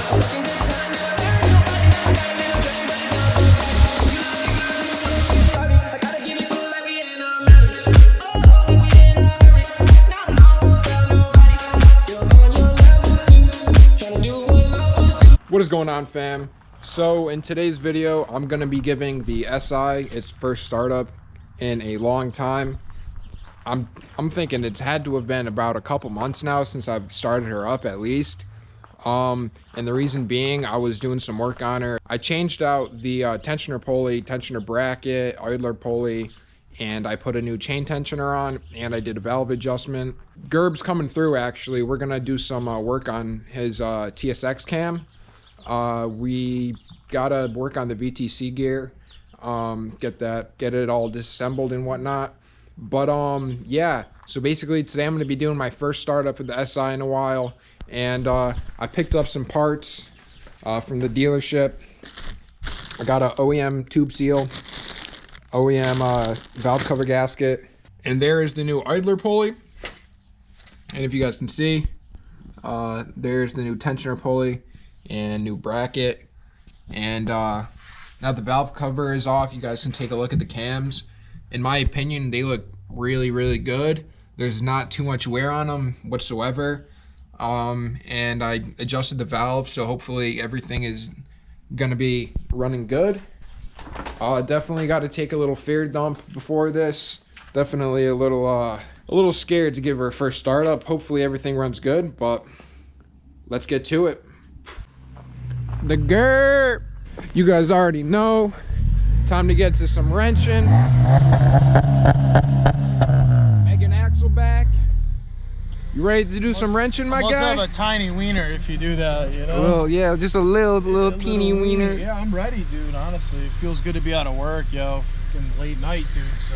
What is going on, fam? So in today's video, I'm gonna be giving the SI its first startup in a long time. I'm thinking it's had to have been about a couple months now since I've started her up, at least. And the reason being, I was doing some work on her. I changed out the tensioner pulley, tensioner bracket, idler pulley, and I put a new chain tensioner on, and I did a valve adjustment. Gerb's coming through, actually. We're gonna do some work on his TSX cam. We gotta work on the VTC gear, get it all disassembled and whatnot. But yeah, so basically today I'm gonna be doing my first startup with the SI in a while, and I picked up some parts from the dealership. I got a OEM tube seal, OEM valve cover gasket, and there is the new idler pulley. And if you guys can see, there's the new tensioner pulley and new bracket. And now the valve cover is off, you guys can take a look at the cams. In my opinion, they look really good. There's not too much wear on them whatsoever. And I adjusted the valve, so hopefully everything is gonna be running good. Definitely got to take a little fear dump before this. Definitely a little scared to give her a first startup. Hopefully everything runs good, but let's get to it. The GERB, you guys already know. Time to get to some wrenching. Megan axle back. You ready to do some wrenching, my guy? Must have a tiny wiener if you do that, you know? Well, yeah, just a little teeny wiener. Yeah, I'm ready, dude, honestly. It feels good to be out of work, yo. Fucking late night, dude, so.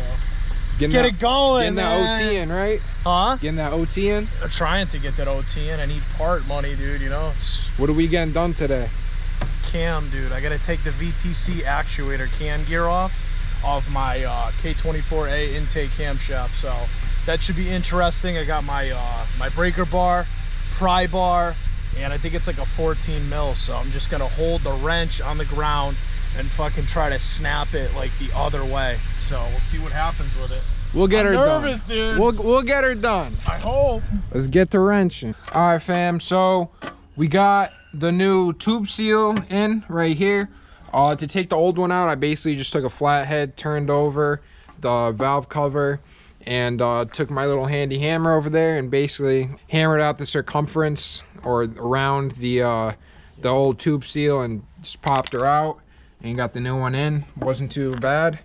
Get it going, getting that OT in, right? Huh? Getting that OT in? I'm trying to get that OT in. I need part money, dude, you know? What are we getting done today? Cam, dude. I gotta take the VTC actuator can gear off my K24A intake camshaft, so that should be interesting. I got my my breaker bar, pry bar, and I think it's like a 14 mil, so I'm just gonna hold the wrench on the ground and fucking try to snap it like the other way. So we'll see what happens with it. We'll get her done. Nervous, dude. We'll get her done. I hope. Let's get to wrenching. All right, fam. So we got the new tube seal in right here. To take the old one out, I basically just took a flathead, turned over the valve cover, and took my little handy hammer over there and basically hammered out the circumference or around the old tube seal and just popped her out and got the new one in. Wasn't too bad.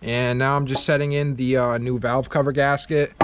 And now I'm just setting in the new valve cover gasket.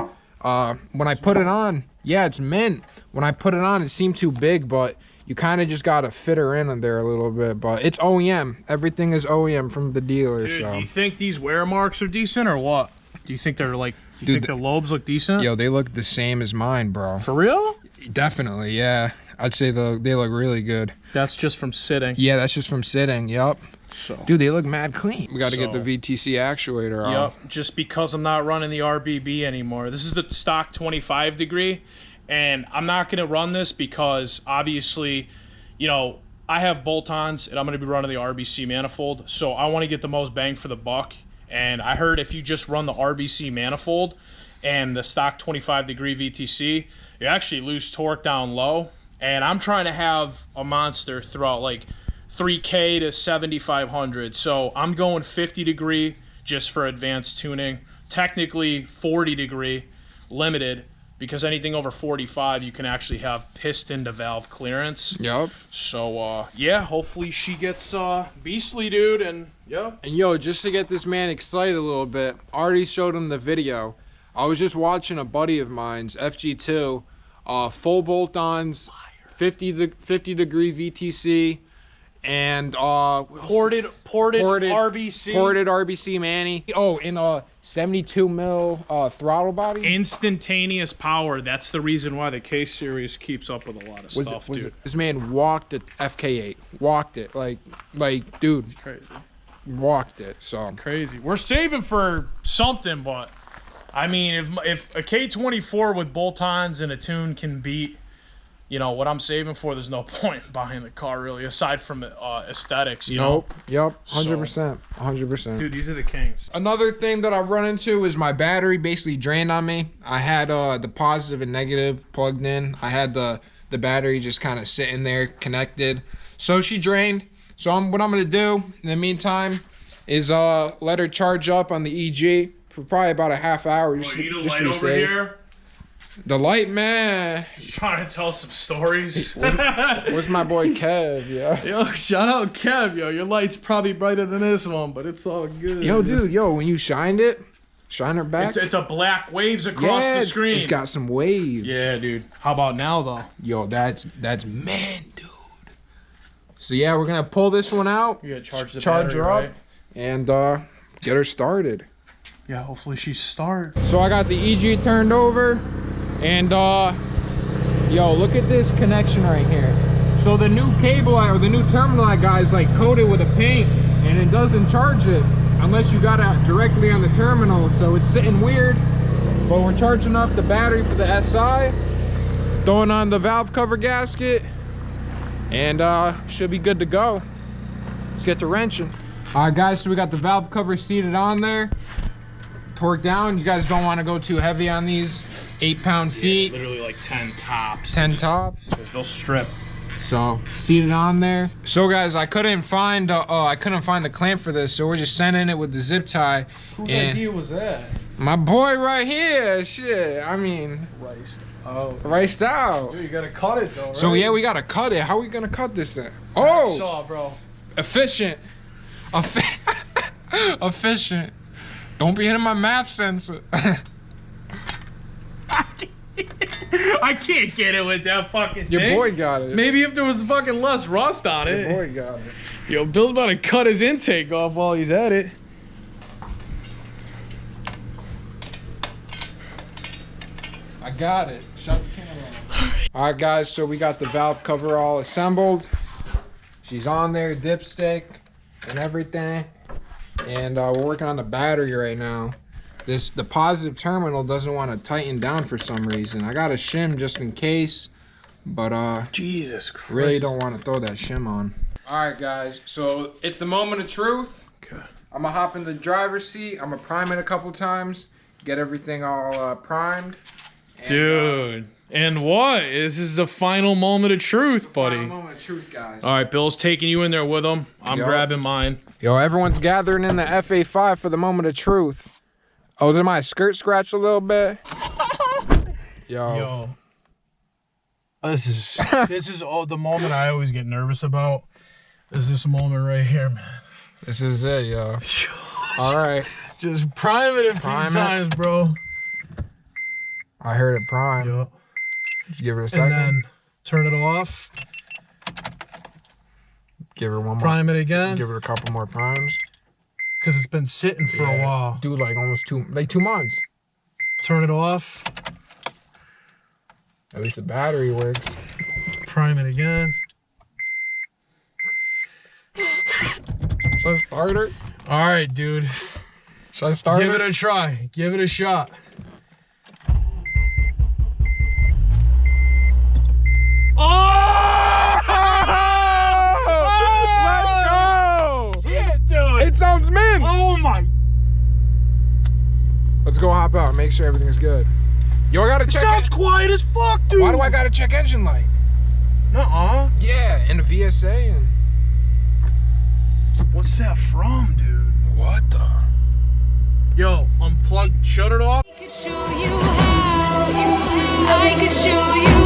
When I put it on, yeah, it's mint. When I put it on, it seemed too big, but you kind of just gotta fit her in there a little bit. But it's OEM. Everything is OEM from the dealer. Dude, so. do you think these wear marks are decent or what? Do you think they're like? Do you think the lobes look decent? Yo, they look the same as mine, bro. For real? Definitely, yeah. I'd say they look really good. That's just from sitting. Yeah, that's just from sitting. Yup. So, dude, they look mad clean. We got to get the VTC actuator off. Yep, just because I'm not running the RBB anymore. This is the stock 25 degree, and I'm not going to run this because obviously, you know, I have bolt-ons and I'm going to be running the RBC manifold, so I want to get the most bang for the buck. And I heard if you just run the RBC manifold and the stock 25 degree VTC, you actually lose torque down low. And I'm trying to have a monster throughout like 3K to 7,500. So I'm going 50 degree just for advanced tuning. Technically 40 degree limited, because anything over 45 you can actually have piston to valve clearance. Yep. So yeah, hopefully she gets beastly, dude. And yeah. And yo, just to get this man excited a little bit, I already showed him the video. I was just watching a buddy of mine's FG2, full bolt-ons, 50 degree VTC, and ported RBC Manny. Oh, in a 72 mil throttle body. Instantaneous power. That's the reason why the K series keeps up with a lot of stuff, dude. This man walked the FK8. Walked it like dude. It's crazy. Walked it. So it's crazy. We're saving for something, but I mean, if a K24 with bolt-ons and a tune can beat, you know, what I'm saving for, there's no point in buying the car really, aside from aesthetics, you know? Nope. Yep. 100%. 100%. Dude, these are the kings. Another thing that I've run into is my battery basically drained on me. I had the positive and negative plugged in. I had the battery just kind of sitting there connected. So she drained. So what I'm going to do in the meantime is let her charge up on the EG for probably about a half hour. Just you need a light over here? The light, man. Just trying to tell some stories. Where's my boy Kev, yeah? Yo, shout out Kev, yo. Your light's probably brighter than this one, but it's all good. Yo, dude, yo, when you shined it, shine her back. It's a black waves across the screen. It's got some waves. Yeah, dude. How about now, though? Yo, that's man, dude. So, yeah, we're going to pull this one out. You gotta charge her up, right? and get her started. Yeah, hopefully she starts. So I got the EG turned over. And yo, look at this connection right here. So the new cable or the new terminal I got is like coated with a paint, and it doesn't charge it unless you got it directly on the terminal. So it's sitting weird, but we're charging up the battery for the SI, throwing on the valve cover gasket, and should be good to go. Let's get to wrenching. All right, guys, so we got the valve cover seated on there. Torque down. You guys don't want to go too heavy on these 8-pound feet. Literally like 10 tops. 10 tops. They'll strip. So seated on there. So guys, I couldn't find the clamp for this, so we're just sending it with the zip tie. Whose idea was that? My boy right here. Shit. I mean, riced out. Yo, you gotta cut it though, right? So yeah, we gotta cut it. How are we gonna cut this thing? Oh, I saw, bro. Efficient. Efficient. Don't be hitting my math sensor. I can't get it with that fucking thing. Your boy got it. Maybe if there was fucking less rust on it. Your boy got it. Yo, Bill's about to cut his intake off while he's at it. I got it. Shut the camera off. All right, guys, so we got the valve cover all assembled. She's on there, dipstick and everything. And we're working on the battery right now. The positive terminal doesn't want to tighten down for some reason. I got a shim just in case, but Jesus Christ. Really don't want to throw that shim on. All right, guys, so it's the moment of truth. Okay. I'm gonna hop in the driver's seat. I'm gonna prime it a couple times, get everything all primed. And, dude, and what? This is the final moment of truth, buddy. Final moment of truth, guys. All right, Bill's taking you in there with him. I'm grabbing mine. Yo, everyone's gathering in the FA5 for the moment of truth. Oh, did my skirt scratch a little bit? Yo. This is the moment I always get nervous about. Is this moment right here, man. This is it, yo. All right. Just prime it a few times, bro. I heard it prime. Yo. Just give it a second. And then turn it off. Give her one more. Prime it again. Give it a couple more primes. Because it's been sitting for a while. Dude, like almost 2 months. Turn it off. At least the battery works. Prime it again. Should I start her? All right, dude. Should I start Give her? it a try. Give it a shot. It sounds mint! Oh my! Let's go hop out and make sure everything's good. Yo, I gotta check. Sounds quiet as fuck, dude. Why do I gotta check engine light? Nuh-uh. Yeah, and the VSA and. What's that from, dude? What the? Yo, unplug, shut it off. I could show you how. I could show you.